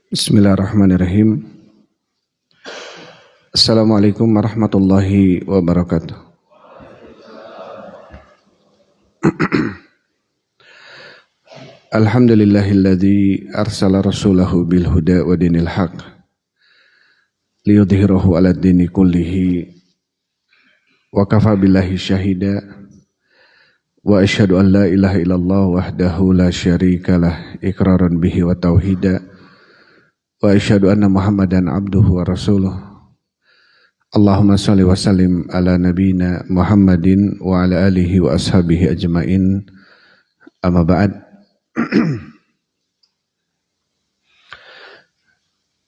Bismillahirrahmanirrahim. Assalamualaikum warahmatullahi wabarakatuh. Alhamdulillahilladzi arsala rasulahu bil huda wa dinil haq liyudhhirahu 'alad dini kullihi wa kafa billahi syahida wa asyhadu an la ilaha illallah wahdahu la syarikalah iqraran bihi wa tauhida wa asyhadu anna Muhammadan abduhu wa rasuluh. Allahumma shalli wa sallim ala nabiyyina Muhammadin wa ala alihi wa ashabihi ajmain. Amma ba'd.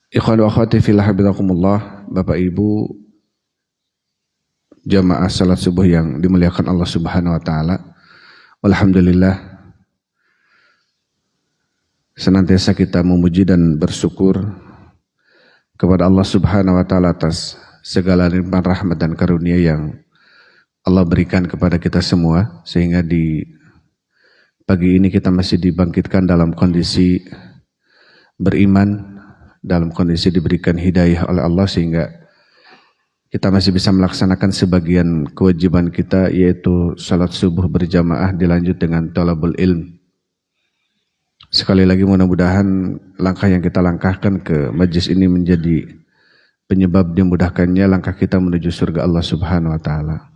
Ikhwan wa akhwati fillah habibakumullah, Bapak Ibu jamaah salat subuh yang dimuliakan Allah Subhanahu wa taala. Alhamdulillah, senantiasa kita memuji dan bersyukur kepada Allah Subhanahu wa taala atas segala limpahan rahmat dan karunia yang Allah berikan kepada kita semua, sehingga di pagi ini kita masih dibangkitkan dalam kondisi beriman, dalam kondisi diberikan hidayah oleh Allah, sehingga kita masih bisa melaksanakan sebagian kewajiban kita, yaitu salat subuh berjamaah dilanjut dengan thalabul ilm. Sekali lagi mudah-mudahan langkah yang kita langkahkan ke majlis ini menjadi penyebab dimudahkannya langkah kita menuju surga Allah Subhanahu wa taala.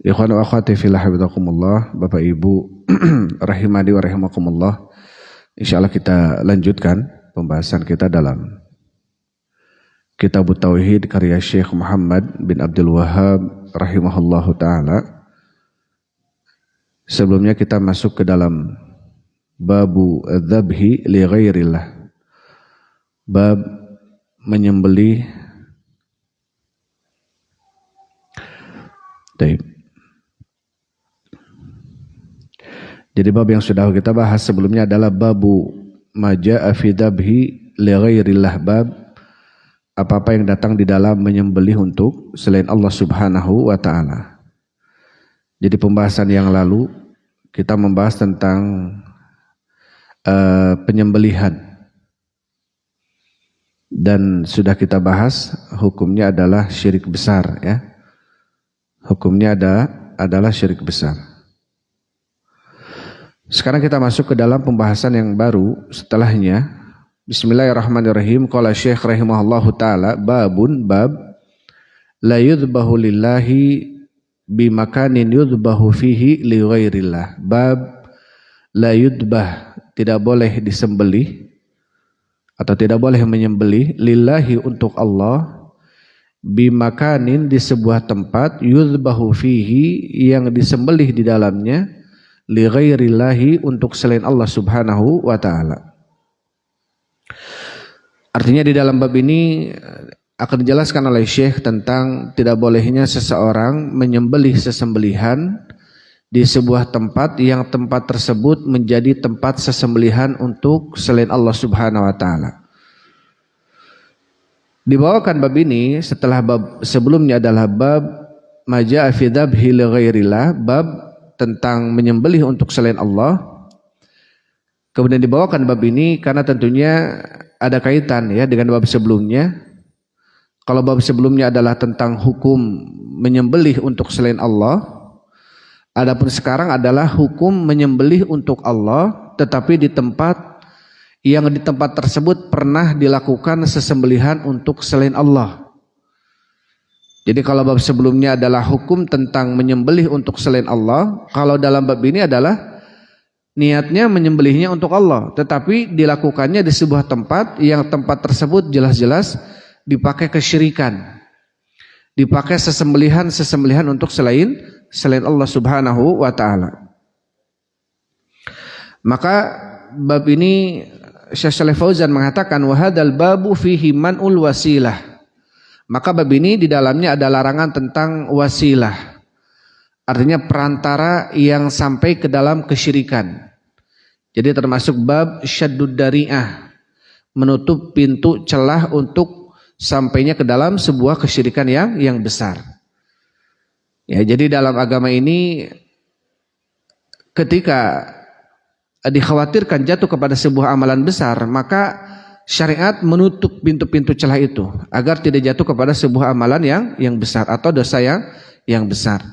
Ikhwan wa akhwati fillah habibakumullah, Bapak Ibu rahimani wa rahimakumullah. Insyaallah kita lanjutkan pembahasan kita dalam Kitab Tauhid karya Syekh Muhammad bin Abdul Wahhab rahimahullahu taala. Sebelumnya kita masuk ke dalam babu dzabhi li ghairillah. Bab menyembelih. Baik. Jadi bab yang sudah kita bahas sebelumnya adalah babu majaa fi dzabhi li ghairillah, bab apa-apa yang datang di dalam menyembelih untuk selain Allah Subhanahu wa taala. Jadi pembahasan yang lalu kita membahas tentang penyembelihan, dan sudah kita bahas hukumnya adalah syirik besar, ya. Hukumnya adalah syirik besar. Sekarang kita masuk ke dalam pembahasan yang baru setelahnya. Bismillahirrahmanirrahim. Qala Syekh rahimahullahu taala, babun bab la yudbahu lillahi bimakanin yudbahu fihi li ghairillah. Bab la yudbah, tidak boleh disembelih atau tidak boleh menyembelih lillahi untuk Allah, bimakanin di sebuah tempat, yudbahu fihi yang disembelih di dalamnya, li ghairillahi untuk selain Allah Subhanahu wa taala. Artinya di dalam bab ini akan dijelaskan oleh Syekh tentang tidak bolehnya seseorang menyembelih sesembelihan di sebuah tempat yang tempat tersebut menjadi tempat sesembelihan untuk selain Allah Subhanahu wa taala. Dibawakan bab ini setelah bab sebelumnya adalah bab majaa fi dzabhi li ghairillah, bab tentang menyembelih untuk selain Allah. Kemudian dibawakan bab ini karena tentunya ada kaitan, ya, dengan bab sebelumnya. Kalau bab sebelumnya adalah tentang hukum menyembelih untuk selain Allah, adapun sekarang adalah hukum menyembelih untuk Allah tetapi di tempat tersebut pernah dilakukan sesembelihan untuk selain Allah. Jadi kalau bab sebelumnya adalah hukum tentang menyembelih untuk selain Allah, kalau dalam bab ini adalah niatnya menyembelihnya untuk Allah, tetapi dilakukannya di sebuah tempat yang tempat tersebut jelas-jelas dipakai kesyirikan, dipakai sesembelihan untuk selain Allah Subhanahu wa taala. Maka bab ini Syekh Shalih Fauzan mengatakan wa hadzal babu fihi man'ul wasilah. Maka bab ini di dalamnya ada larangan tentang wasilah. Artinya perantara yang sampai ke dalam kesyirikan. Jadi termasuk bab syaddud dari'ah, menutup pintu celah untuk sampainya ke dalam sebuah kesyirikan yang besar. Ya, jadi dalam agama ini ketika dikhawatirkan jatuh kepada sebuah amalan besar, maka syariat menutup pintu-pintu celah itu agar tidak jatuh kepada sebuah amalan yang besar atau dosa yang besar.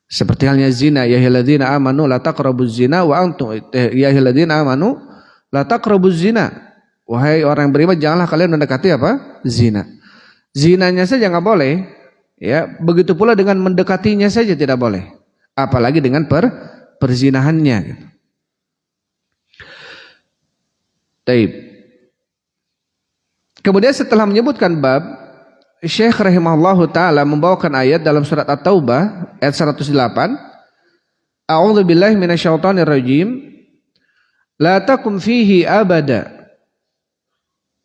Seperti halnya zina, ya ayyuhalladzina amanu la taqrabuz zina wa antum ya ayyuhalladzina amanu la taqrabuz zina. Wahai orang yang beriman, janganlah kalian mendekati apa? Zina. Zinanya saja enggak boleh, ya. Begitu pula dengan mendekatinya saja tidak boleh. Apalagi dengan perzinahannya gitu. Taib. Kemudian setelah menyebutkan bab, Syekh rahimahullahu taala membawakan ayat dalam surat At-Taubah ayat 108. A'udzubillahi minasyaitonir rajim. La takum fihi abada.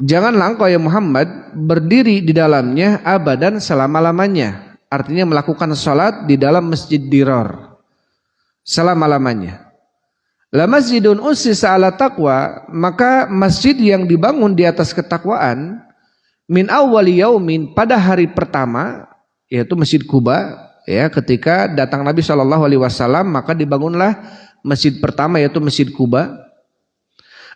Janganlah engkau ya Muhammad berdiri di dalamnya abadan selama-lamanya. Artinya melakukan salat di dalam Masjid Dirar selama-lamanya. La masjidun ussisa ala taqwa, maka masjid yang dibangun di atas ketakwaan, min awwali yaumin, pada hari pertama, yaitu Masjid Quba, ya, ketika datang Nabi SAW, maka dibangunlah masjid pertama, yaitu Masjid Quba.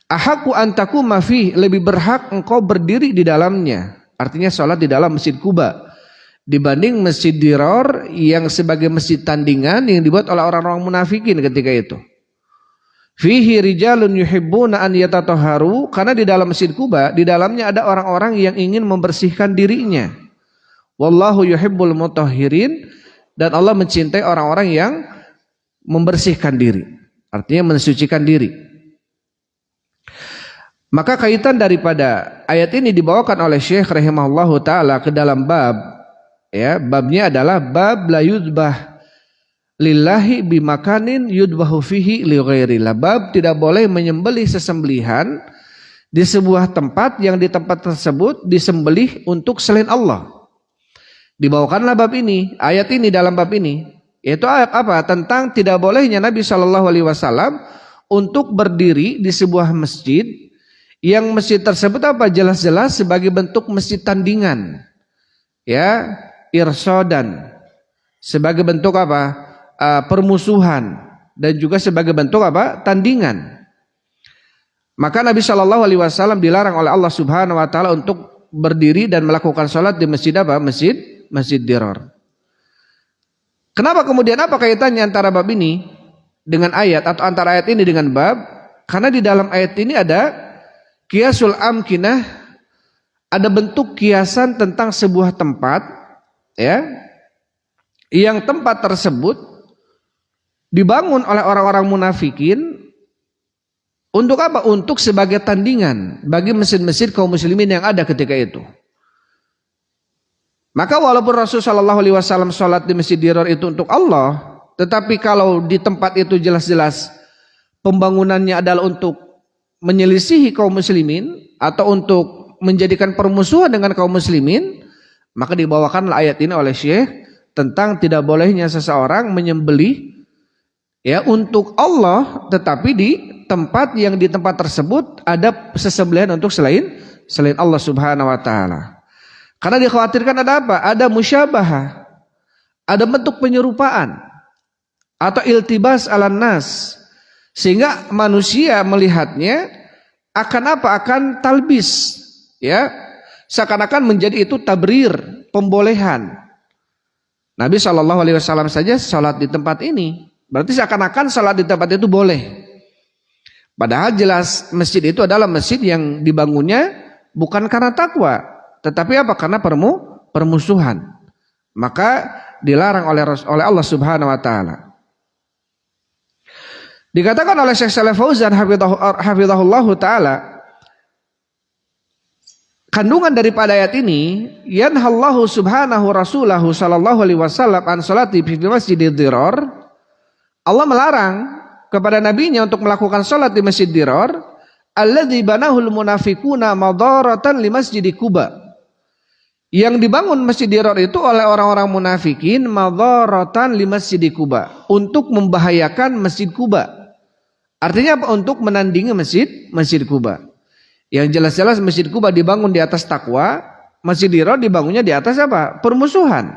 Ahaku antaku mafi, lebih berhak engkau berdiri di dalamnya, artinya sholat di dalam Masjid Quba, dibanding Masjid Dirar yang sebagai masjid tandingan yang dibuat oleh orang-orang munafikin ketika itu. Fihi rijalun yuhibbuna an yatatahharu, karena di dalam Masjid Quba, di dalamnya ada orang-orang yang ingin membersihkan dirinya. Wallahu yuhibbul mutahhirin, dan Allah mencintai orang-orang yang membersihkan diri, artinya mensucikan diri. Maka kaitan daripada ayat ini dibawakan oleh Syekh rahimahullahu taala ke dalam bab, ya, babnya adalah bab la yudbah lillahi bimakanin yudbahu fihi li ghairillah. Bab tidak boleh menyembelih sesembelihan di sebuah tempat yang di tempat tersebut disembelih untuk selain Allah. Dibawakanlah bab ini, ayat ini dalam bab ini, yaitu ayat apa? Tentang tidak bolehnya Nabi SAW untuk berdiri di sebuah masjid yang masjid tersebut apa? Jelas-jelas sebagai bentuk masjid tandingan, ya, irsodan, sebagai bentuk apa? Permusuhan, dan juga sebagai bentuk apa? Tandingan. Maka Nabi SAW dilarang oleh Allah Subhanahu Wa Taala untuk berdiri dan melakukan sholat di masjid apa? Masjid Dirar. Kenapa kemudian, apa kaitannya antara bab ini dengan ayat, atau antara ayat ini dengan bab? Karena di dalam ayat ini ada qiyasul amkinah, ada bentuk kiasan tentang sebuah tempat, ya, yang tempat tersebut dibangun oleh orang-orang munafikin untuk apa? Untuk sebagai tandingan bagi masjid-masjid kaum muslimin yang ada ketika itu. Maka walaupun Rasulullah SAW sholat di Masjid Dirar itu untuk Allah, tetapi kalau di tempat itu jelas-jelas pembangunannya adalah untuk menyelisihi kaum muslimin atau untuk menjadikan permusuhan dengan kaum muslimin, maka dibawakanlah ayat ini oleh Syekh tentang tidak bolehnya seseorang menyembelih, ya, untuk Allah, tetapi di tempat yang di tempat tersebut ada sesembelihan untuk selain Allah Subhanahu Wa Taala. Karena dikhawatirkan ada apa? Ada musyabahah, ada bentuk penyerupaan atau iltibas ala nas, sehingga manusia melihatnya akan apa? Akan talbis, ya, seakan-akan menjadi itu tabrir, pembolehan. Nabi SAW saja sholat di tempat ini, berarti seakan-akan sholat di tempat itu boleh. Padahal jelas masjid itu adalah masjid yang dibangunnya bukan karena takwa, tetapi apa? Karena permusuhan. Maka dilarang oleh Allah Subhanahu Wa Taala. Dikatakan oleh Syekh Shalih Fauzan hafizahullah taala, kandungan daripada ayat ini, yanhallahu subhanahu rasulahu sallallahu alaihi wasallam an salati fi masjidid dirar. Allah melarang kepada nabinya untuk melakukan salat di Masjid Dirar, alladzi banahul munafiquna madaratan li Masjid Quba. Yang dibangun Masjid Dirar itu oleh orang-orang munafikin madaratan li Masjid Quba, untuk membahayakan Masjid Quba. Artinya apa? Untuk menandingi Masjid Quba. Yang jelas-jelas Masjid Quba dibangun di atas takwa, Masjid Dirar dibangunnya di atas apa? Permusuhan.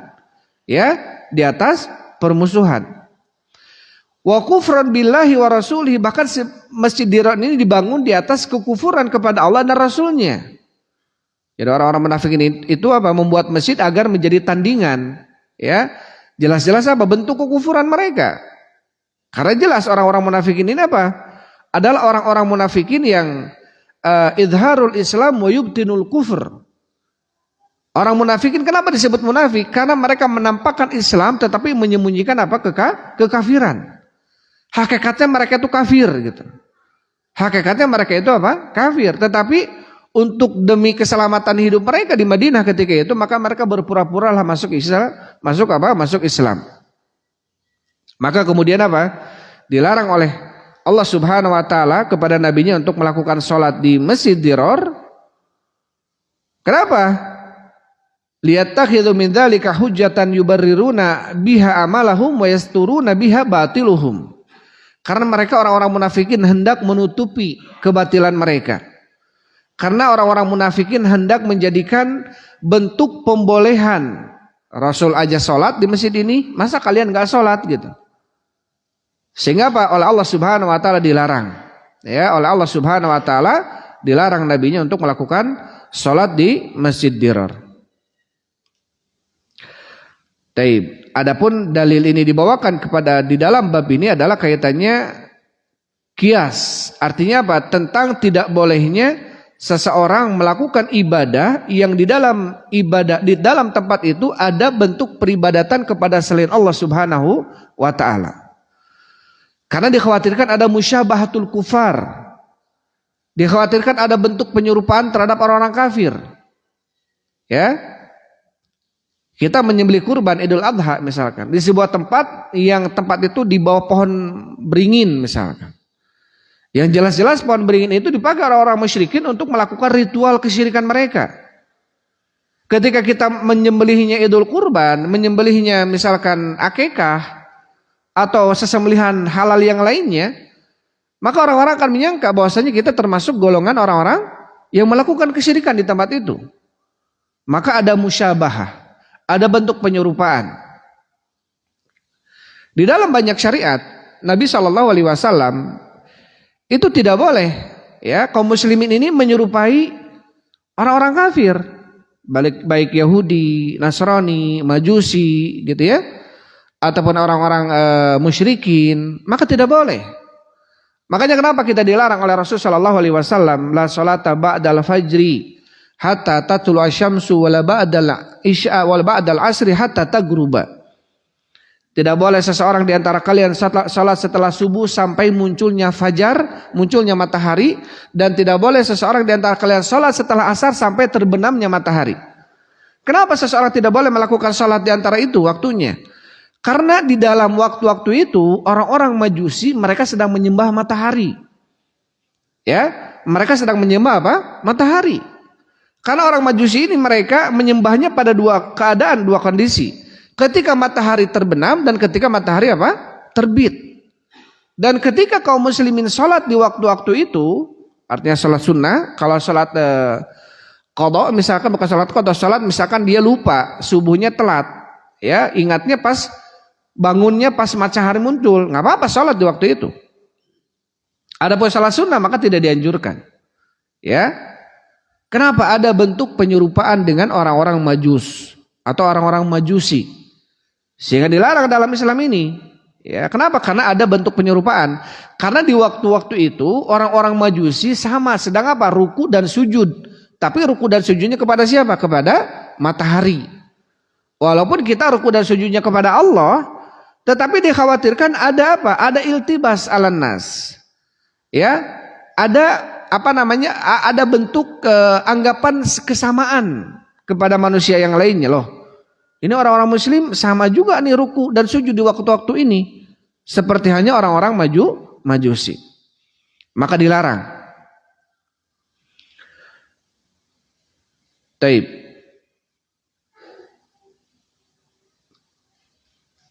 Ya, di atas permusuhan. Wa kufran billahi wa rasulih, bahkan Masjid Dirar ini dibangun di atas kekufuran kepada Allah dan Rasulnya. Jadi orang-orang munafik ini itu apa? Membuat masjid agar menjadi tandingan, ya. Jelas-jelas apa? Bentuk kekufuran mereka. Karena jelas orang-orang munafikin ini apa? Adalah orang-orang munafikin yang idharul Islam wa yubtinul kufur. Orang munafikin kenapa disebut munafik? Karena mereka menampakkan Islam tetapi menyembunyikan apa? Kekafiran. Hakikatnya mereka itu kafir gitu. Hakikatnya mereka itu apa? Kafir. Tetapi untuk demi keselamatan hidup mereka di Madinah ketika itu, maka mereka berpura-pura lah masuk Islam, masuk Islam. Maka kemudian apa? Dilarang oleh Allah Subhanahu wa taala kepada nabinya untuk melakukan sholat di Masjid Dirar. Kenapa? Liyattakhidhu min dzalika hujjatan yubarriruna biha amalahum wa yasturuna biha batiluhum. Karena mereka orang-orang munafikin hendak menutupi kebatilan mereka. Karena orang-orang munafikin hendak menjadikan bentuk pembolehan. Rasul aja sholat di masjid ini, masa kalian gak sholat gitu. Sehingga apa? Oleh Allah Subhanahu wa taala dilarang. Ya, oleh Allah Subhanahu wa taala dilarang nabinya untuk melakukan sholat di Masjid Dirar. Taib. Adapun dalil ini dibawakan kepada di dalam bab ini adalah kaitannya kias. Artinya apa? Tentang tidak bolehnya seseorang melakukan ibadah yang di dalam tempat itu ada bentuk peribadatan kepada selain Allah Subhanahu wa taala. Karena dikhawatirkan ada musyabahatul kufar. Dikhawatirkan ada bentuk penyerupaan terhadap orang-orang kafir. Ya. Kita menyembelih kurban Idul Adha misalkan di sebuah tempat yang tempat itu di bawah pohon beringin misalkan. Yang jelas-jelas pohon beringin itu dipakai orang-orang musyrikin untuk melakukan ritual kesyirikan mereka. Ketika kita menyembelihnya Idul Kurban, menyembelihnya misalkan akikah atau sesembelihan halal yang lainnya, maka orang-orang akan menyangka bahwasanya kita termasuk golongan orang-orang yang melakukan kesyirikan di tempat itu. Maka ada musyabahah. Ada bentuk penyerupaan. Di dalam banyak syariat Nabi SAW itu tidak boleh ya kaum muslimin ini menyerupai orang-orang kafir, baik Yahudi, Nasrani, Majusi gitu ya, ataupun orang-orang musyrikin, maka tidak boleh. Makanya kenapa kita dilarang oleh Rasulullah SAW la salata ba'dal fajri hatta tatlu asyamsu wala ba'dal isya wal ba'dal asri hatta tagruba. Tidak boleh seseorang di antara kalian salat setelah subuh sampai munculnya fajar, munculnya matahari, dan tidak boleh seseorang di antara kalian salat setelah asar sampai terbenamnya matahari. Kenapa seseorang tidak boleh melakukan salat di antara itu waktunya? Karena di dalam waktu-waktu itu orang-orang Majusi mereka sedang menyembah matahari. Ya, mereka sedang menyembah apa? Matahari. Karena orang Majusi ini mereka menyembahnya pada dua keadaan, dua kondisi. Ketika matahari terbenam dan ketika matahari apa? Terbit. Dan ketika kaum muslimin sholat di waktu-waktu itu, artinya sholat sunnah, kalau sholat qadha misalkan bukan sholat qadha, sholat misalkan dia lupa, subuhnya telat, ya ingatnya pas bangunnya pas matahari muncul, nggak apa-apa sholat di waktu itu. Adapun sholat sunnah maka tidak dianjurkan, ya. Kenapa? Ada bentuk penyerupaan dengan orang-orang Majus atau orang-orang Majusi, sehingga dilarang dalam Islam ini. Ya, kenapa? Karena ada bentuk penyerupaan. Karena di waktu-waktu itu orang-orang Majusi sama sedang apa? Ruku dan sujud. Tapi ruku dan sujudnya kepada siapa? Kepada matahari. Walaupun kita ruku dan sujudnya kepada Allah, tetapi dikhawatirkan ada apa? Ada iltibas alan nas. Ya, ada ada bentuk anggapan kesamaan kepada manusia yang lainnya loh. Ini orang-orang muslim sama juga nih ruku dan sujud di waktu-waktu ini. Seperti hanya orang-orang Majusi. Maka dilarang. Taib.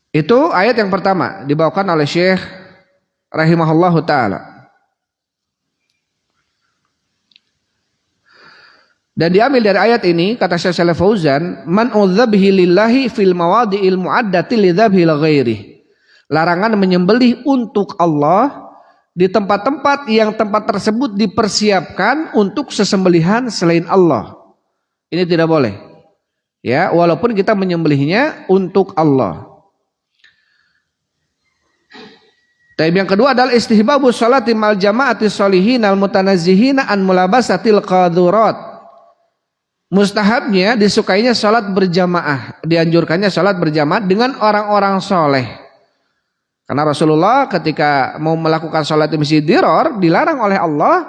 Itu ayat yang pertama dibawakan oleh Syekh rahimahullahu ta'ala. Dan diambil dari ayat ini kata Syekh Shalih Fauzan, man udzabhi lillahi fil mawadi'il mu'addati lidzabhi li ghairihi. Larangan menyembelih untuk Allah di tempat-tempat yang tempat tersebut dipersiapkan untuk sesembelihan selain Allah. Ini tidak boleh. Ya, walaupun kita menyembelihnya untuk Allah. Dan yang kedua adalah istihbabus sholati mal jama'ati sholihin al mutanazihina an mulabasatil qadurat. Mustahabnya disukainya sholat berjamaah, dianjurkannya sholat berjamaah dengan orang-orang soleh. Karena Rasulullah ketika mau melakukan sholat di Masjid Dirar dilarang oleh Allah.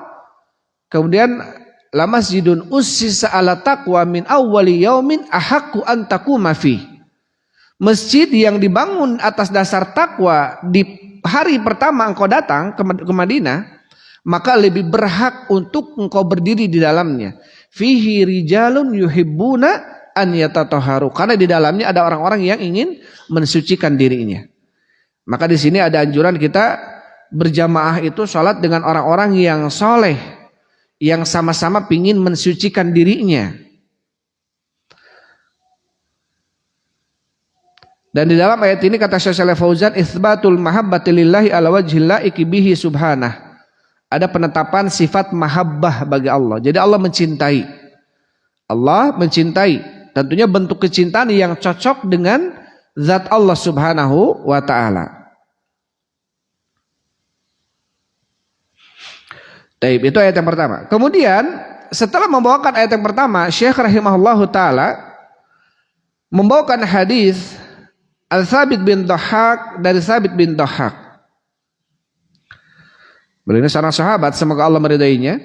Kemudian la masjidun ussisa ala taqwa min awwali yaumin ahaqqu an taquma fi. Masjid yang dibangun atas dasar takwa di hari pertama engkau datang ke Madinah, maka lebih berhak untuk engkau berdiri di dalamnya. Fihi rijalun yuhibbuna an yatatahharu. Karena di dalamnya ada orang-orang yang ingin mensucikan dirinya. Maka di sini ada anjuran kita berjamaah itu sholat dengan orang-orang yang soleh, yang sama-sama ingin mensucikan dirinya. Dan di dalam ayat ini kata Syekh Shalih Fauzan, itsbatul mahabbati lillahi ala wajhil laiki bihi subhanah. Ada penetapan sifat mahabbah bagi Allah. Jadi Allah mencintai. Allah mencintai. Tentunya bentuk kecintaan yang cocok dengan zat Allah Subhanahu wa taala. Taib, itu ayat yang pertama. Kemudian setelah membawakan ayat yang pertama, Syekh rahimahullahu taala membawakan hadis Al-Thabit bin Dhahhak dari Thabit bin Dhahhak. Beliau ini seorang sahabat, semoga Allah meridainya.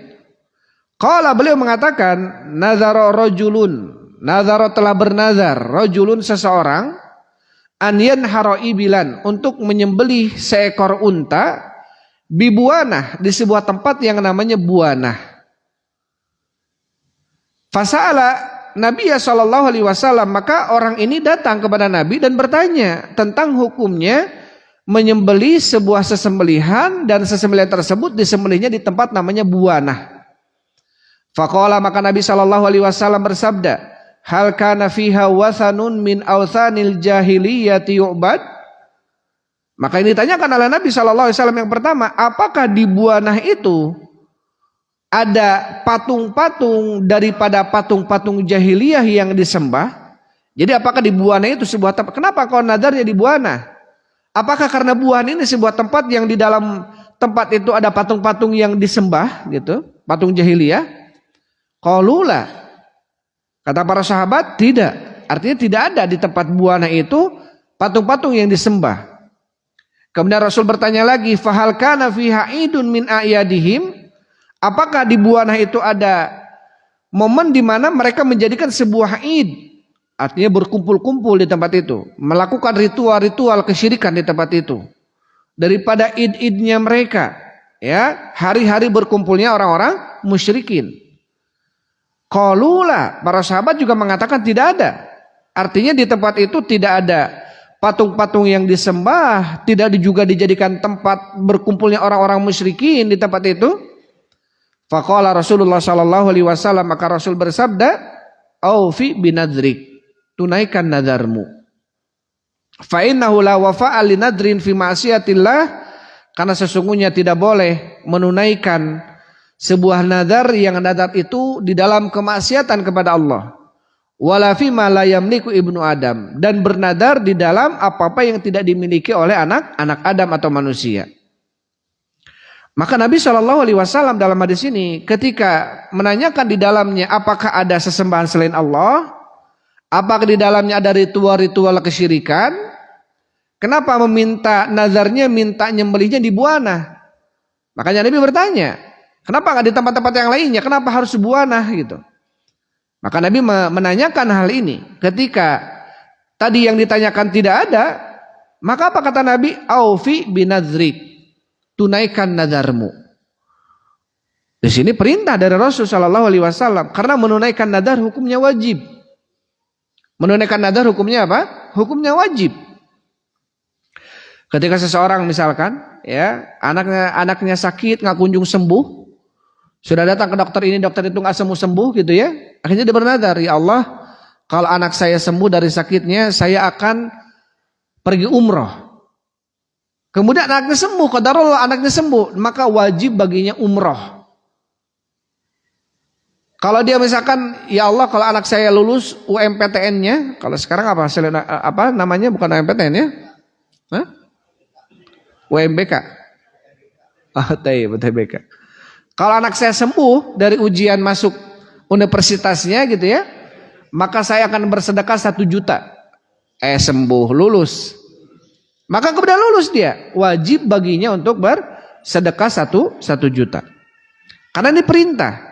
Qala, beliau mengatakan, nazara rajulun, nazara telah bernazar, rajulun seseorang, an yanhara ibilan, untuk menyembelih seekor unta, bibuanah, di sebuah tempat yang namanya buanah. Fasa'ala Nabi sallallahu alaihi wasallam, maka orang ini datang kepada Nabi dan bertanya tentang hukumnya menyembelih sebuah sesembelihan, dan sesembelihan tersebut disembelihnya di tempat namanya buanah. Faqala, maka Nabi sallallahu alaihi wasallam bersabda, hal kana fiha wathanun min awthanil jahiliyati yu'bad? Maka ini ditanyakan oleh Nabi sallallahu alaihi wasallam yang pertama, apakah di buanah itu ada patung-patung daripada patung-patung jahiliyah yang disembah? Jadi apakah di buana itu sebuah tempat? Kenapa kau nadarnya di buana? Apakah karena buana ini sebuah tempat yang di dalam tempat itu ada patung-patung yang disembah gitu, patung jahiliyah? Qalula, kata para sahabat, tidak. Artinya tidak ada di tempat buana itu patung-patung yang disembah. Kemudian Rasul bertanya lagi, fahal kana fiha idun min a'yadihim? Apakah di buanah itu ada momen di mana mereka menjadikan sebuah id, artinya berkumpul-kumpul di tempat itu, melakukan ritual-ritual kesyirikan di tempat itu, daripada id-idnya mereka, ya, hari-hari berkumpulnya orang-orang musyrikin. Qalula, para sahabat juga mengatakan tidak ada. Artinya di tempat itu tidak ada patung-patung yang disembah, tidak juga dijadikan tempat berkumpulnya orang-orang musyrikin di tempat itu. Faqala Rasulullah sallallahu alaihi wasallam, maka Rasul bersabda, aufi binadrik, tunaikan nadarmu. Fa innahu la wafa'a li nadrin fi ma'siyatillah, karena sesungguhnya tidak boleh menunaikan sebuah nadar yang nadar itu di dalam kemaksiatan kepada Allah. Wala fi ma la yamliku ibnu Adam, dan bernadar di dalam apa-apa yang tidak dimiliki oleh anak Adam atau manusia. Maka Nabi Shallallahu Alaihi Wasallam dalam hadis ini ketika menanyakan di dalamnya apakah ada sesembahan selain Allah, apakah di dalamnya ada ritual-ritual kesyirikan, kenapa meminta nazarnya, minta nyembelihnya di buana? Makanya Nabi bertanya, kenapa nggak di tempat-tempat yang lainnya? Kenapa harus buana gitu? Maka Nabi menanyakan hal ini. Ketika tadi yang ditanyakan tidak ada, maka apa kata Nabi? Aufi binadrik, tunaikan nadarmu. Di sini perintah dari Rasul Shallallahu Alaihi Wasallam, karena menunaikan nadar hukumnya wajib. Menunaikan nadar hukumnya apa? Hukumnya wajib. Ketika seseorang misalkan, ya, anaknya sakit nggak kunjung sembuh, sudah datang ke dokter ini, dokter itu nggak sembuh gitu ya, akhirnya dia bernadar, ya Allah, kalau anak saya sembuh dari sakitnya, saya akan pergi umroh. Kemudian anaknya sembuh, qadarullah anaknya sembuh, maka wajib baginya umroh. Kalau dia misalkan, ya Allah kalau anak saya lulus UMPTN-nya, kalau sekarang apa namanya, bukan UMPTN ya? Hah? UMBK. UTBK. Kalau anak saya sembuh dari ujian masuk universitasnya gitu ya, maka saya akan bersedekah 1 juta. Sembuh, lulus. Maka kemudian lulus dia, wajib baginya untuk bersedekah 1 juta. Karena ini perintah.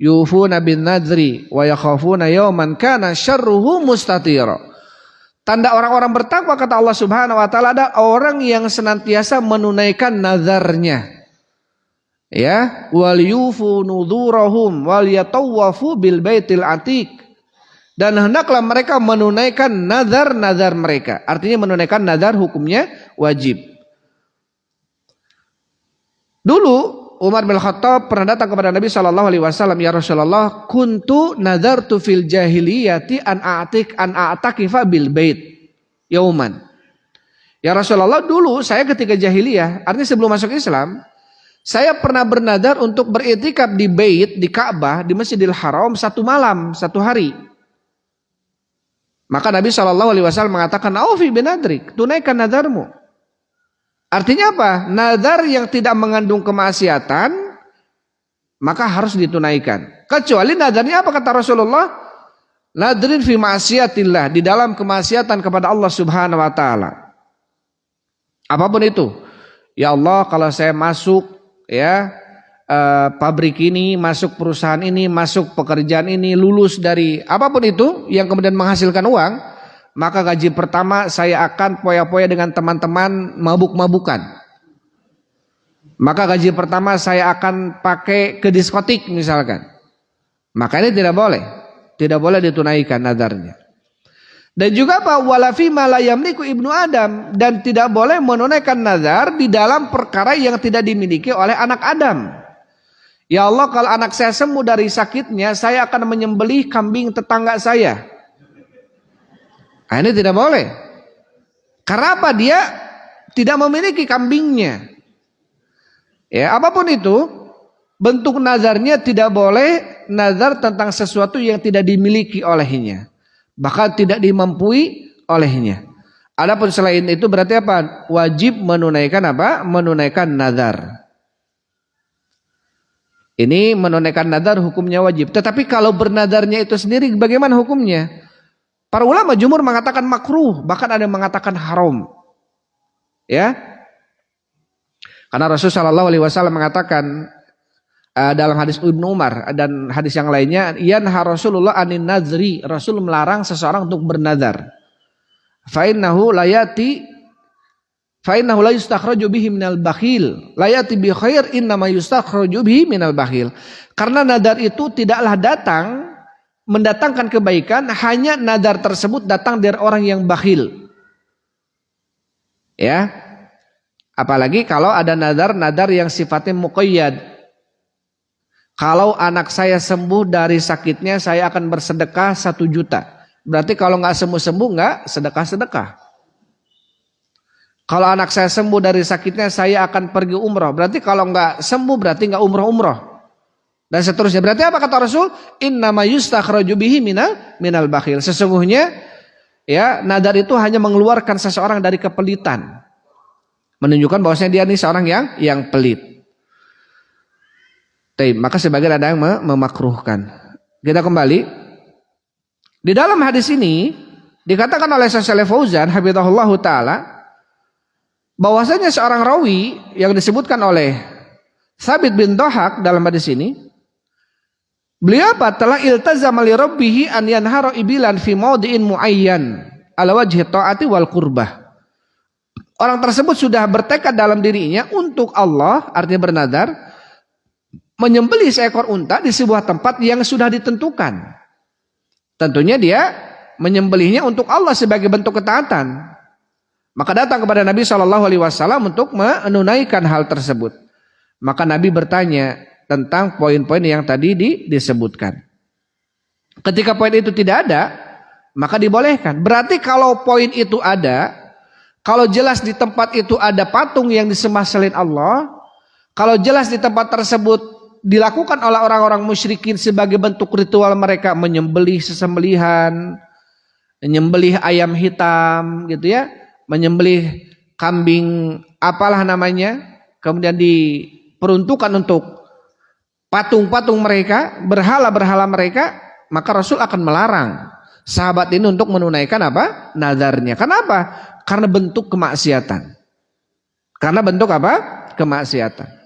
Yufuna bin nadri wa yakhafuna yawman kana syarruhu mustatira. Tanda orang-orang bertakwa kata Allah Subhanahu wa taala ada orang yang senantiasa menunaikan nazarnya. Ya, wal yufu nudurahum wal yatawafu bil baitil atiq. Dan hendaklah mereka menunaikan nazar-nazar mereka. Artinya menunaikan nazar hukumnya wajib. Dulu Umar bin Khattab pernah datang kepada Nabi SAW, ya Rasulullah, kuntu nadartu fil jahiliyati an a'takifa bil bait yauman. Ya Rasulullah, dulu saya ketika jahiliyah, artinya sebelum masuk Islam, saya pernah bernadar untuk beriktikaf di bait, di Ka'bah, di Masjidil Haram 1 malam, 1 hari. Maka Nabi SAW mengatakan, "Aufi binadrik, tunaikan nadarmu." Artinya apa? Nadar yang tidak mengandung kemaksiatan maka harus ditunaikan. Kecuali nadarnya apa kata Rasulullah? Nadrin fi ma'siyatillah, di dalam kemaksiatan kepada Allah Subhanahu wa taala. Apapun itu. Ya Allah, kalau saya masuk ya pabrik ini, masuk perusahaan ini, masuk pekerjaan ini, lulus dari apapun itu yang kemudian menghasilkan uang, maka gaji pertama saya akan poya-poya dengan teman-teman mabuk-mabukan. Maka gaji pertama saya akan pakai ke diskotik misalkan. Maka ini tidak boleh. Tidak boleh ditunaikan nadarnya. Dan juga apa? Wala fi ma la yamliku ibnu Adam. Dan tidak boleh menunaikan nazar di dalam perkara yang tidak dimiliki oleh anak Adam. Ya Allah, kalau anak saya sembuh dari sakitnya, saya akan menyembelih kambing tetangga saya. Nah, ini tidak boleh. Karena apa? Dia tidak memiliki kambingnya. Ya, apapun itu, bentuk nazarnya tidak boleh nazar tentang sesuatu yang tidak dimiliki olehnya. Bahkan tidak dimampui olehnya. Adapun selain itu berarti apa? Wajib menunaikan apa? Menunaikan nazar. Ini menunaikan nazar hukumnya wajib. Tetapi kalau bernazarnya itu sendiri bagaimana hukumnya? Para ulama jumhur mengatakan makruh, bahkan ada yang mengatakan haram. Ya. Karena Rasulullah SAW mengatakan dalam hadis Ibnu Umar dan hadis yang lainnya, yanha Rasulullah anin nazri, Rasul melarang seseorang untuk bernazar. Fa innahu la yustakhraju bihi minal bakhil, la yati bi khair innama yustakhraju bihi minal bakhil. Karena nazar itu tidaklah datang mendatangkan kebaikan, hanya nadar tersebut datang dari orang yang bakhil. Ya. Apalagi kalau ada nadar yang sifatnya muqayyad. Kalau anak saya sembuh dari sakitnya, saya akan bersedekah 1 juta. Berarti kalau nggak sembuh-sembuh nggak sedekah-sedekah. Kalau anak saya sembuh dari sakitnya, saya akan pergi umroh. Berarti kalau nggak sembuh berarti nggak umroh-umroh. Dan seterusnya. Berarti apa kata Rasul? Innama yustakhraju bihi minal bakhil. Sesungguhnya ya nadar itu hanya mengeluarkan seseorang dari kepelitan. Menunjukkan bahwasanya dia ini seorang yang pelit. Maka sebagian ada yang memakruhkan. Kita kembali. Di dalam hadis ini dikatakan oleh Syekh Shalih Fauzan hafizahullahu taala bahwasanya seorang rawi yang disebutkan oleh Thabit bin Dhahak dalam hadis ini, beliau apa? Telah iltazama li rabbih an yanhara ibilan fi mawdi'in muayyan ala wajhi ta'ati wal qurbah. Orang tersebut sudah bertekad dalam dirinya untuk Allah, artinya bernazar, menyembelih seekor unta di sebuah tempat yang sudah ditentukan. Tentunya dia menyembelihnya untuk Allah sebagai bentuk ketaatan. Maka datang kepada Nabi SAW untuk menunaikan hal tersebut. Maka Nabi bertanya tentang poin-poin yang tadi disebutkan. Ketika poin itu tidak ada, maka dibolehkan. Berarti kalau poin itu ada, Kalau jelas di tempat itu ada patung yang disembah selain Allah, kalau jelas di tempat tersebut dilakukan oleh orang-orang musyrikin sebagai bentuk ritual mereka menyembelih sesembelihan, menyembelih ayam hitam gitu ya, menyembelih kambing apalah namanya, kemudian diperuntukkan untuk patung-patung mereka, berhala-berhala mereka, maka Rasul akan melarang sahabat ini untuk menunaikan apa? Nadarnya. Kenapa? Karena bentuk kemaksiatan. Karena bentuk apa? Kemaksiatan.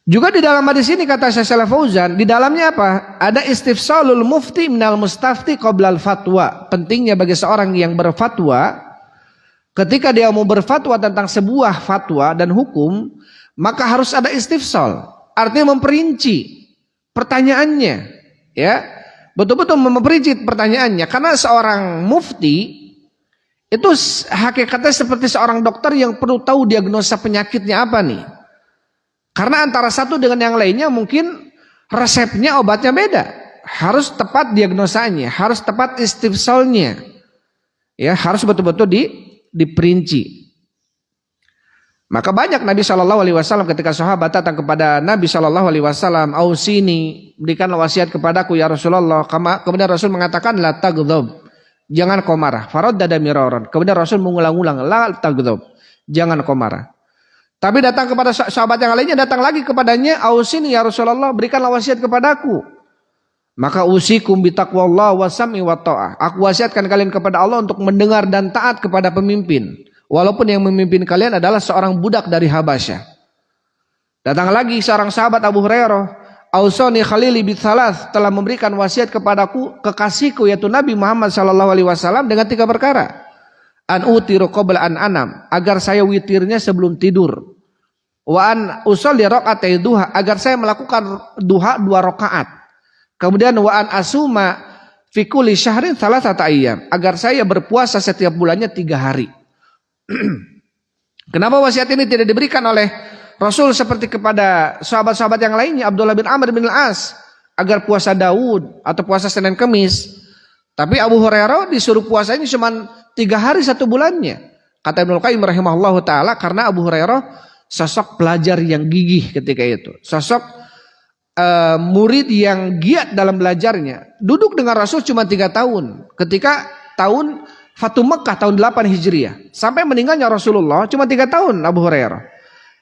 Juga di dalam hadis ini kata Syekh Shalih Fauzan, di dalamnya apa? Ada istifsalul mufti minal mustafti qoblal fatwa. Pentingnya bagi seorang yang berfatwa, ketika dia mau berfatwa tentang sebuah fatwa dan hukum, maka harus ada istifsal. Artinya memperinci pertanyaannya, ya. Betul-betul memperinci pertanyaannya. Karena seorang mufti itu hakikatnya seperti seorang dokter yang perlu tahu diagnosa penyakitnya apa nih. Karena antara satu dengan yang lainnya mungkin resepnya, obatnya beda. Harus tepat diagnosanya, harus tepat istifsalnya. Ya, harus betul-betul diperinci. Maka banyak Nabi SAW ketika sahabat datang kepada Nabi SAW, "Ausini, berikanlah wasiat kepadaku ya Rasulullah." Kemudian Rasul mengatakan, "La taghdhab." Jangan kau marah. Faraddada miraran. Kemudian Rasul mengulang-ulang, "La taghdhab." Jangan kau marah. Tapi datang kepada sahabat yang lainnya, datang lagi kepadanya, "Ausini ya Rasulullah, berikanlah wasiat kepadaku." Maka usikum bitaqwallah wa sam'i wa ta'ah. Aku wasiatkan kalian kepada Allah untuk mendengar dan taat kepada pemimpin. Walaupun yang memimpin kalian adalah seorang budak dari Habasyah. Datang lagi seorang sahabat Abu Hurairah, "Ausani khalili bitsalas," telah memberikan wasiat kepadaku kekasihku yaitu Nabi Muhammad SAW dengan 3 perkara. An utiru qabla an anam, agar saya witirnya sebelum tidur. Wa an usolli raqatai duha, agar saya melakukan duha 2 rakaat. Kemudian wa an asuma fi kulli syahrin 3 ayyam, agar saya berpuasa setiap bulannya 3 hari. Kenapa wasiat ini tidak diberikan oleh Rasul seperti kepada sahabat-sahabat yang lainnya, Abdullah bin Amr bin Al-As, agar puasa Daud atau puasa Senin Kemis. Tapi Abu Hurairah disuruh puasa ini cuma 3 hari 1 bulannya. Kata Ibnu Qayyim rahimahullahu taala, karena Abu Hurairah sosok pelajar yang gigih ketika itu. Sosok murid yang giat dalam belajarnya. Duduk dengan Rasul cuma 3 tahun. Ketika tahun Fatu Mekah tahun 8 Hijriah. Sampai meninggalnya Rasulullah cuma 3 tahun Abu Hurairah.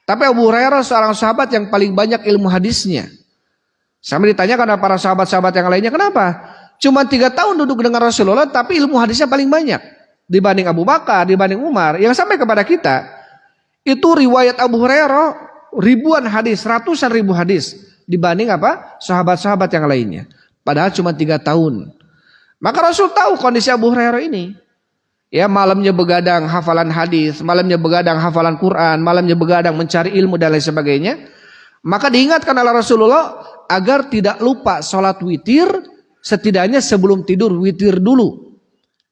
Tapi Abu Hurairah seorang sahabat yang paling banyak ilmu hadisnya. Sampai ditanyakan oleh para sahabat-sahabat yang lainnya, kenapa? Cuma 3 tahun duduk dengan Rasulullah tapi ilmu hadisnya paling banyak. Dibanding Abu Bakar, dibanding Umar. Yang sampai kepada kita, itu riwayat Abu Hurairah ribuan hadis, ratusan ribu hadis. Dibanding apa? Sahabat-sahabat yang lainnya. Padahal cuma 3 tahun. Maka Rasul tahu kondisi Abu Hurairah ini. Ya, malamnya begadang hafalan hadis, malamnya begadang hafalan Quran, malamnya begadang mencari ilmu dan lain sebagainya. Maka diingatkan oleh Rasulullah agar tidak lupa sholat witir, setidaknya sebelum tidur witir dulu.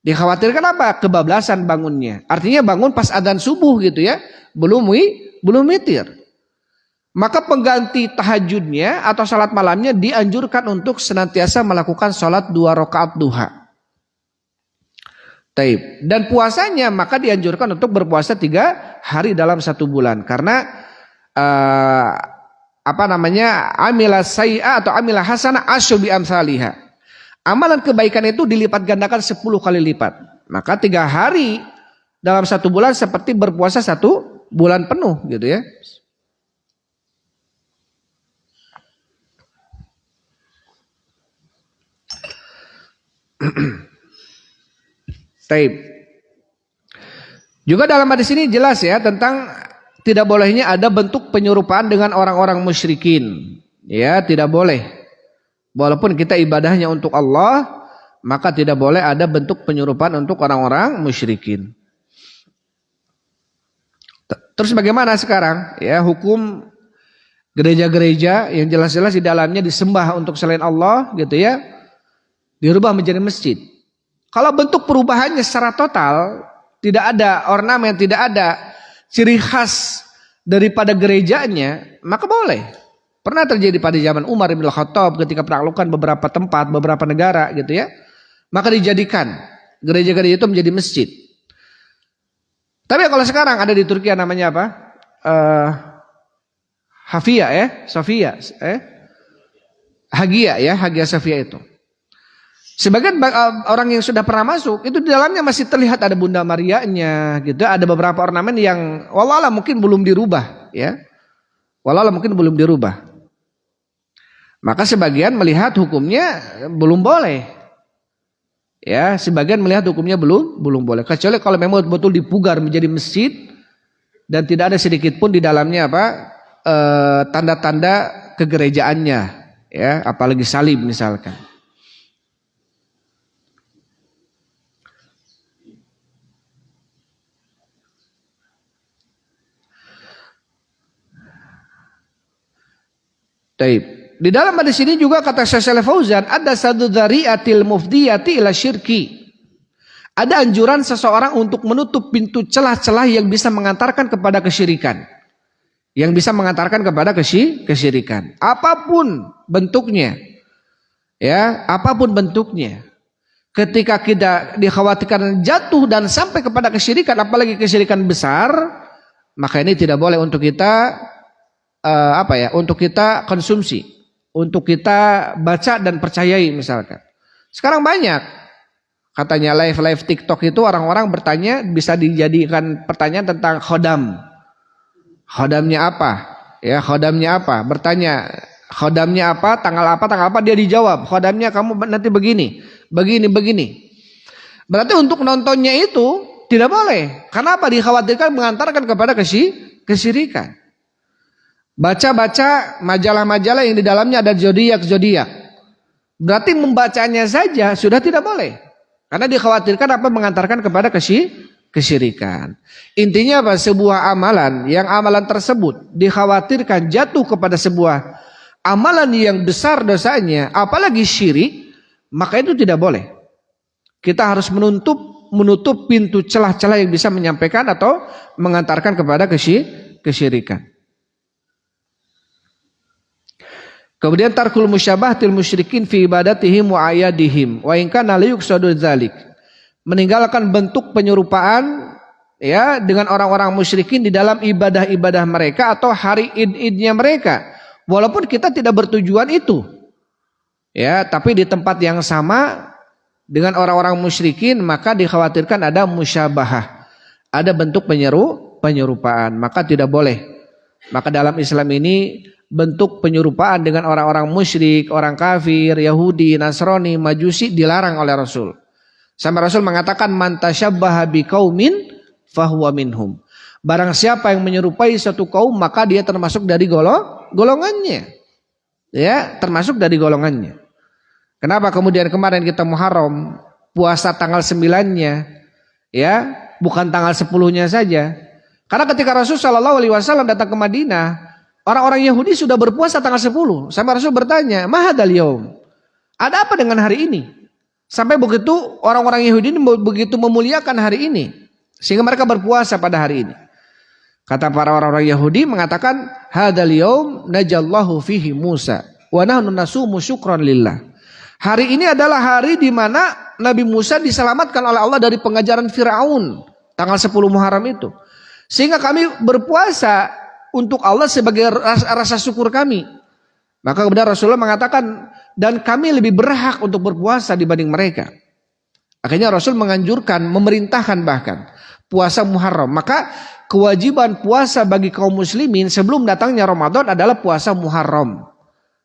Dikhawatirkan apa? Kebablasan bangunnya. Artinya bangun pas adzan subuh gitu ya, belum witir. Maka pengganti tahajudnya atau sholat malamnya dianjurkan untuk senantiasa melakukan sholat 2 rakaat duha. Taib. Dan puasanya maka dianjurkan untuk berpuasa 3 hari dalam 1 bulan. Karena amila sayyi'ah atau amila hasanah asyru bi amsalihah. Amalan kebaikan itu dilipat gandakan 10 kali lipat. Maka 3 hari dalam 1 bulan seperti berpuasa 1 bulan penuh gitu ya. Taib. Juga dalam hadis ini jelas ya tentang tidak bolehnya ada bentuk penyerupaan dengan orang-orang musyrikin. Ya, tidak boleh. Walaupun kita ibadahnya untuk Allah, maka tidak boleh ada bentuk penyerupaan untuk orang-orang musyrikin. Terus bagaimana sekarang? Ya, hukum gereja-gereja yang jelas-jelas di dalamnya disembah untuk selain Allah gitu ya, dirubah menjadi masjid. Kalau bentuk perubahannya secara total, tidak ada ornamen, tidak ada ciri khas daripada gerejanya, maka boleh. Pernah terjadi pada zaman Umar bin Khattab ketika menaklukkan beberapa tempat, beberapa negara gitu ya. Maka dijadikan gereja-gereja itu menjadi masjid. Tapi kalau sekarang ada di Turki namanya apa? Hafia ya, Sofia, Hagia ya, Hagia Sofia itu. Sebagian orang yang sudah pernah masuk itu di dalamnya masih terlihat ada Bunda Marianya gitu, ada beberapa ornamen yang wallahualam mungkin belum dirubah ya. Wallahualam mungkin belum dirubah. Maka sebagian melihat hukumnya belum boleh. Ya, sebagian melihat hukumnya belum boleh. Kecuali kalau memang betul dipugar menjadi masjid dan tidak ada sedikit pun di dalamnya apa tanda-tanda kegerejaannya, ya, apalagi salib misalkan. Taib. Di dalam hadis ini juga kata Syekh Shalih Fauzan, ada satu dzari'atil mufdiyati ila syirki. Ada anjuran seseorang untuk menutup pintu celah-celah yang bisa mengantarkan kepada kesyirikan. Yang bisa mengantarkan kepada kesyirikan. Apapun bentuknya. Ya, apapun bentuknya. Ketika kita dikhawatirkan jatuh dan sampai kepada kesyirikan, apalagi kesyirikan besar, maka ini tidak boleh untuk kita untuk kita konsumsi. Untuk kita baca dan percayai misalkan. Sekarang banyak katanya live TikTok itu orang-orang bertanya bisa dijadikan pertanyaan tentang khodam. Khodamnya apa? Ya, khodamnya apa? Bertanya khodamnya apa, tanggal apa dia dijawab. Khodamnya kamu nanti begini. Berarti untuk nontonnya itu tidak boleh. Karena apa? Dikhawatirkan mengantarkan kepada kesyirikan. Baca-baca majalah-majalah yang di dalamnya ada zodiak. Berarti membacanya saja sudah tidak boleh. Karena dikhawatirkan apa mengantarkan kepada kesyirikan. Intinya apa? Sebuah amalan yang amalan tersebut dikhawatirkan jatuh kepada sebuah amalan yang besar dosanya, apalagi syirik, maka itu tidak boleh. Kita harus menutup pintu celah-celah yang bisa menyampaikan atau mengantarkan kepada kesyirikan. Kemudian tarkul musyabbahatil musyrikin fi ibadatihim wa ayadihim wa in kana la yuqsadu dzalik. Meninggalkan bentuk penyerupaan ya dengan orang-orang musyrikin di dalam ibadah-ibadah mereka atau hari id-idnya mereka. Walaupun kita tidak bertujuan itu. Ya, tapi di tempat yang sama dengan orang-orang musyrikin maka dikhawatirkan ada musyabahah. Ada bentuk penyerupaan, maka tidak boleh. Maka dalam Islam ini bentuk penyerupaan dengan orang-orang musyrik, orang kafir, Yahudi, Nasrani, Majusi dilarang oleh Rasul. Sampai Rasul mengatakan man tasyabbaha biqaumin fahuwa minhum. Barang siapa yang menyerupai satu kaum maka dia termasuk dari golongannya. Ya, termasuk dari golongannya. Kenapa kemudian kemarin kita Muharram puasa tanggal 9-nya ya, bukan tanggal 10-nya saja. Karena ketika Rasul sallallahu alaihi wasallam datang ke Madinah, orang-orang Yahudi sudah berpuasa tanggal 10. Sampai Rasul bertanya, "Mahadal yaum?" Ada apa dengan hari ini? Sampai begitu orang-orang Yahudi ini begitu memuliakan hari ini sehingga mereka berpuasa pada hari ini. Kata para orang-orang Yahudi mengatakan, "Hadzal yaum najallahu fihi Musa wa nahnu nasumu syukran lillah." Hari ini adalah hari di mana Nabi Musa diselamatkan oleh Allah dari pengajaran Firaun tanggal 10 Muharram itu. Sehingga kami berpuasa untuk Allah sebagai rasa syukur kami. Maka kemudian Rasulullah mengatakan, dan kami lebih berhak untuk berpuasa dibanding mereka. Akhirnya Rasul menganjurkan, memerintahkan bahkan puasa Muharram. Maka kewajiban puasa bagi kaum muslimin sebelum datangnya Ramadan adalah puasa Muharram.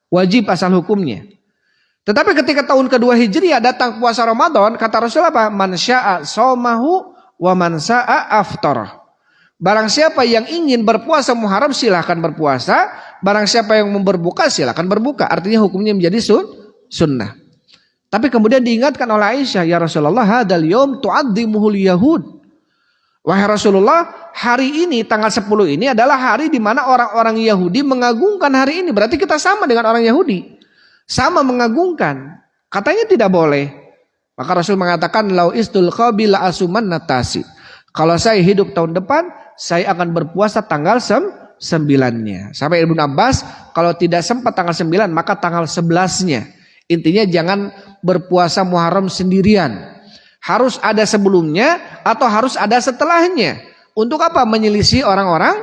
Wajib asal hukumnya. Tetapi ketika tahun kedua Hijriah datang puasa Ramadan, kata Rasul apa? Man sya'a shaumahu wa man sya'a aftarah. Barang siapa yang ingin berpuasa Muharram silahkan berpuasa. Barang siapa yang mau berbuka silahkan berbuka. Artinya hukumnya menjadi sunnah. Tapi kemudian diingatkan oleh Aisyah, "Ya Rasulullah, hadzal yaum tu'addzimuhul yahud." Wahai Rasulullah, hari ini tanggal 10 ini adalah hari di mana orang-orang Yahudi mengagungkan hari ini. Berarti kita sama dengan orang Yahudi. Sama mengagungkan. Katanya tidak boleh. Maka Rasul mengatakan, "Lau istul qabila asuman natasi." Kalau saya hidup tahun depan, saya akan berpuasa tanggal 9-nya. Sampai Ibnu Abbas, kalau tidak sempat tanggal 9, maka tanggal 11-nya. Intinya jangan berpuasa Muharram sendirian. Harus ada sebelumnya atau harus ada setelahnya. Untuk apa? Menyelisih orang-orang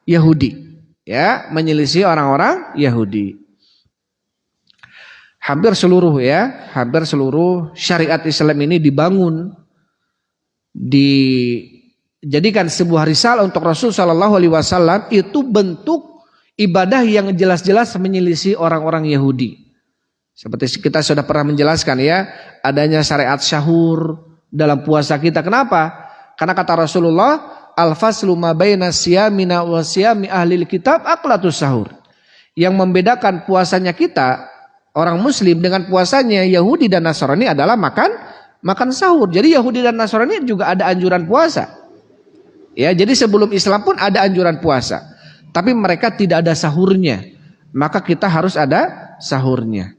Yahudi. Ya, menyelisih orang-orang Yahudi. Hampir seluruh syariat Islam ini dibangun, dijadikan sebuah risalah untuk Rasul Shallallahu Alaihi Wasallam, itu bentuk ibadah yang jelas-jelas menyelisih orang-orang Yahudi. Seperti kita sudah pernah menjelaskan ya, adanya syariat syahur dalam puasa kita. Kenapa? Karena kata Rasulullah, al-faslu ma baina siyamina wa siyami ahlil kitab aqlatus sahur. Yang membedakan puasanya kita orang muslim dengan puasanya Yahudi dan Nasrani adalah makan sahur. Jadi Yahudi dan Nasrani juga ada anjuran puasa. Ya, jadi sebelum Islam pun ada anjuran puasa. Tapi mereka tidak ada sahurnya. Maka kita harus ada sahurnya.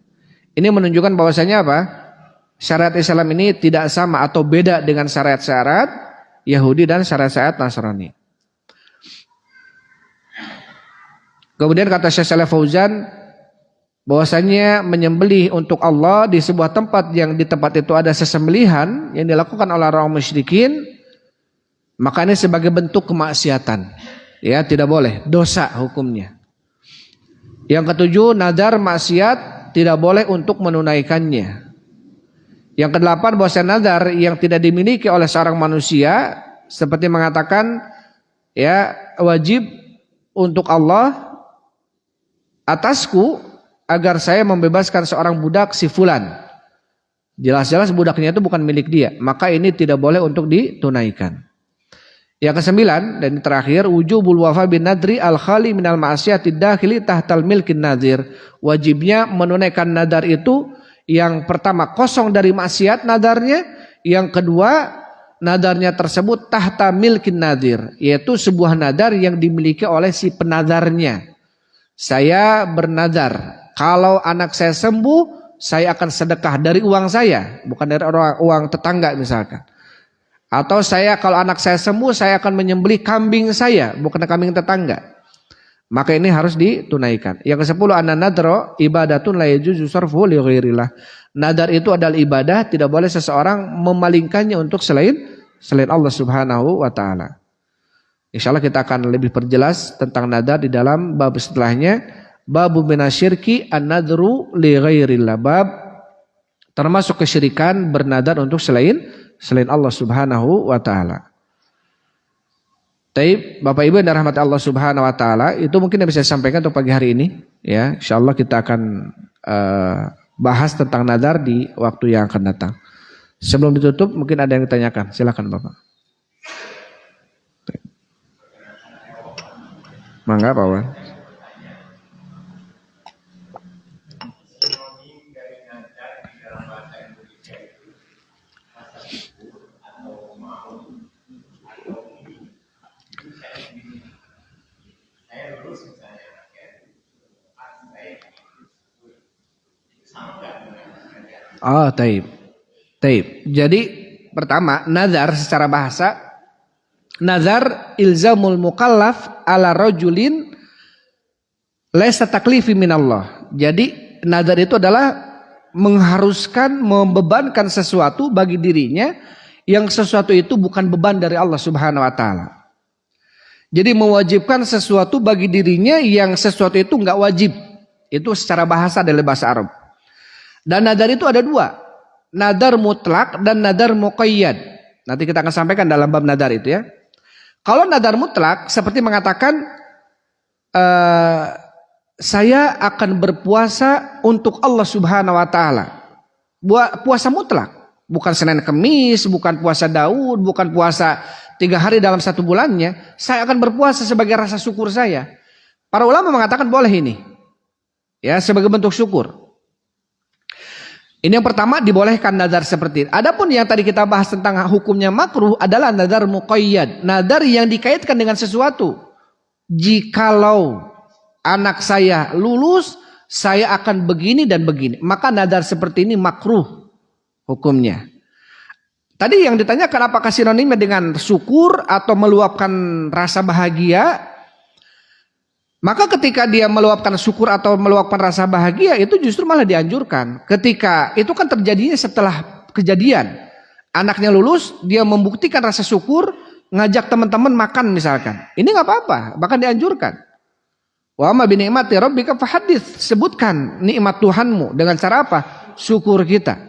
Ini menunjukkan bahwasanya apa? Syariat Islam ini tidak sama atau beda dengan syariat-syariat Yahudi dan syariat-syariat Nasrani. Kemudian kata Syekh Shalih Fauzan, bahwasanya menyembelih untuk Allah di sebuah tempat yang di tempat itu ada sesembelihan yang dilakukan oleh orang musyrikin, maka ini sebagai bentuk kemaksiatan. Ya, tidak boleh, dosa hukumnya. Yang ketujuh, nadar maksiat tidak boleh untuk menunaikannya. Yang kedelapan, bahwasanya nadar yang tidak dimiliki oleh seorang manusia, seperti mengatakan ya, wajib untuk Allah atasku agar saya membebaskan seorang budak si fulan. Jelas-jelas budaknya itu bukan milik dia, maka ini tidak boleh untuk ditunaikan. Yang kesembilan dan terakhir, wujubul wafa bin nadri al khali minal ma'asiyatid dakhili tahtal milkin nadir. Wajibnya menunaikan nadar itu, yang pertama kosong dari maksiat nadarnya, yang kedua nadarnya tersebut tahta milkin nadir, yaitu sebuah nadar yang dimiliki oleh si penadarnya. Saya bernadar, kalau anak saya sembuh, saya akan sedekah dari uang saya, bukan dari uang tetangga misalkan. Atau kalau anak saya sembuh, saya akan menyembelih kambing saya, bukan kambing tetangga. Maka ini harus ditunaikan. Yang ke-10, an-nadru ibadatun la yajuzu sarfuhu li ghairillah. Nadar itu adalah ibadah, tidak boleh seseorang memalingkannya untuk selain Allah Subhanahu wa taala. Insyaallah kita akan lebih perjelas tentang nadar di dalam bab setelahnya. Babu minasyirki an-nadru li ghairillah. Bab termasuk kesyirikan bernadar untuk selain Allah Subhanahu wa taala. Taib, Bapak Ibu yang dirahmati Allah Subhanahu wa taala, itu mungkin yang bisa saya sampaikan untuk pagi hari ini ya. Insyaallah kita akan bahas tentang nadar di waktu yang akan datang. Sebelum ditutup mungkin ada yang ditanyakan. Silakan Bapak. Mangga Pak Wan. Oh, taib. Jadi pertama, nazar secara bahasa, nazar ilzamul mukallaf ala rajulin laysa taklifi minallah. Jadi nazar itu adalah mengharuskan, membebankan sesuatu bagi dirinya yang sesuatu itu bukan beban dari Allah Subhanahu wa taala. Jadi mewajibkan sesuatu bagi dirinya yang sesuatu itu enggak wajib. Itu secara bahasa dari bahasa Arab. Dan nadar itu ada dua, nadar mutlak dan nadar muqayyad. Nanti kita akan sampaikan dalam bab nadar itu ya. Kalau nadar mutlak seperti mengatakan saya akan berpuasa untuk Allah Subhanahu wa taala. Puasa mutlak, bukan Senin Kemis, bukan puasa Daud, bukan puasa 3 hari dalam 1 bulannya. Saya akan berpuasa sebagai rasa syukur saya. Para ulama mengatakan boleh ini. Ya, sebagai bentuk syukur. Ini yang pertama, dibolehkan nadar seperti ini. Adapun yang tadi kita bahas tentang hukumnya makruh adalah nadar muqayyad, nadar yang dikaitkan dengan sesuatu. Jikalau anak saya lulus, saya akan begini dan begini. Maka nadar seperti ini makruh hukumnya. Tadi yang ditanyakan apakah sinonimnya dengan syukur atau meluapkan rasa bahagia? Maka ketika dia meluapkan syukur atau meluapkan rasa bahagia, itu justru malah dianjurkan. Ketika itu kan terjadinya setelah kejadian. Anaknya lulus, dia membuktikan rasa syukur, ngajak teman-teman makan misalkan. Ini nggak apa-apa, bahkan dianjurkan. Wa amma bi ni'mati rabbika fahaddits, sebutkan nikmat Tuhanmu dengan cara apa? Syukur kita.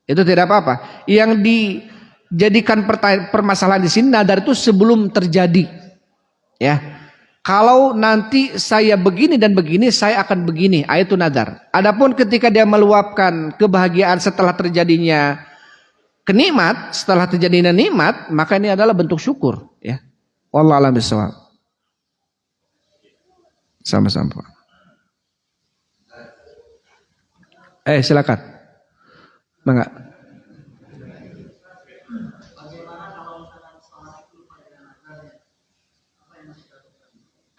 Itu tidak apa-apa. Yang dijadikan permasalahan di sini nadar itu sebelum terjadi. Ya. Kalau nanti saya begini dan begini, saya akan begini. Itu nadar. Adapun ketika dia meluapkan kebahagiaan setelah terjadinya kenikmat, setelah terjadinya nikmat, maka ini adalah bentuk syukur, ya. Wallahu a'lam bishawab. Sama-sama. Silakan. Mangga.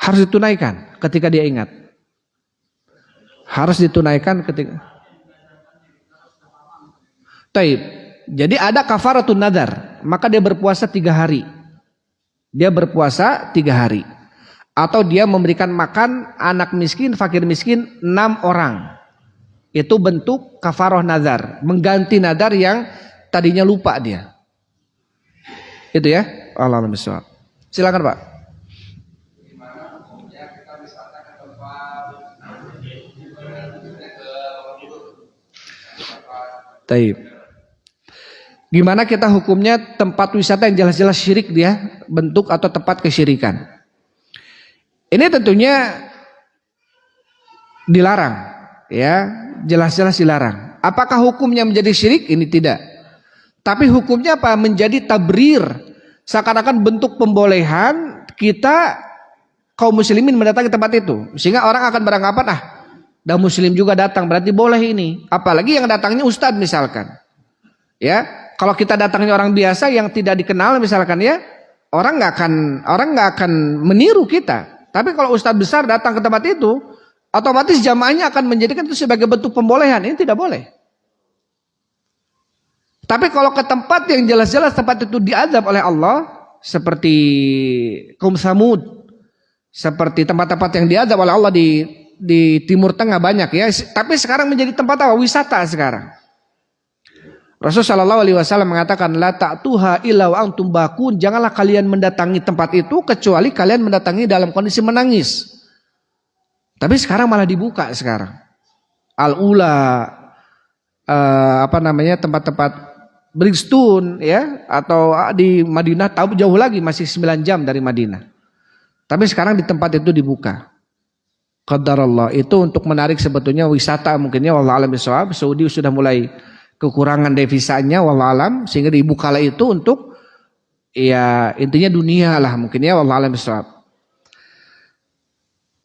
Harus ditunaikan ketika dia ingat. Harus ditunaikan ketika. Taib. Jadi ada kafaratun nadar, maka dia berpuasa 3 hari. Dia berpuasa 3 hari. Atau dia memberikan makan anak miskin, fakir miskin 6 orang. Itu bentuk kafarah nadar, mengganti nadar yang tadinya lupa dia. Itu ya. Allahu a'lam. Silakan Pak. Taib. Gimana kita hukumnya tempat wisata yang jelas-jelas syirik dia, bentuk atau tempat kesyirikan? Ini tentunya dilarang, ya, jelas-jelas dilarang. Apakah hukumnya menjadi syirik? Ini tidak. Tapi hukumnya apa? Menjadi tabrir, seakan-akan bentuk pembolehan kita kaum muslimin mendatangi tempat itu, sehingga orang akan beranggapan dah muslim juga datang, berarti boleh ini. Apalagi yang datangnya ustadz misalkan, ya. Kalau kita datangnya orang biasa yang tidak dikenal misalkan, ya, orang nggak akan meniru kita. Tapi kalau ustadz besar datang ke tempat itu, otomatis jamaahnya akan menjadikan itu sebagai bentuk pembolehan. Ini tidak boleh. Tapi kalau ke tempat yang jelas-jelas tempat itu diazab oleh Allah, seperti kaum Samud, seperti tempat-tempat yang diazab oleh Allah di Timur Tengah banyak, ya. Tapi sekarang menjadi tempat apa? Wisata sekarang. Rasulullah SAW mengatakan, la ta'tuha illa wa antum bakun, janganlah kalian mendatangi tempat itu kecuali kalian mendatangi dalam kondisi menangis. Tapi sekarang malah dibuka sekarang. Al-Ula, tempat-tempat Brixton, ya, atau di Madinah, tahu jauh lagi, masih 9 jam dari Madinah. Tapi sekarang di tempat itu dibuka. Qadarullah, itu untuk menarik sebetulnya wisata mungkinnya, wallahu a'lam bishawab. Saudi sudah mulai kekurangan devisanya, wallahu alam, sehingga dibukalah itu untuk, ya, intinya dunia lah mungkin, ya, wallahu alam bishawab.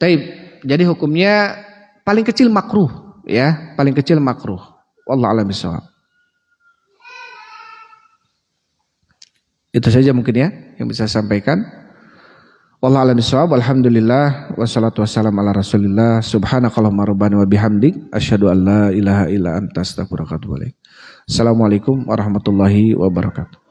Taib. Jadi hukumnya paling kecil makruh, ya, paling kecil makruh, wallahu alam bishawab. Itu saja mungkin, ya, yang bisa saya sampaikan. Wallahu a'lam bishawab. Alhamdulillah wassalatu wassalamu ala Rasulillah. Subhanakallahumma rabbana wa bihamdik asyhadu an la ilaha illa anta astaghfiruka wa atubu ilaik. Assalamualaikum warahmatullahi wabarakatuh.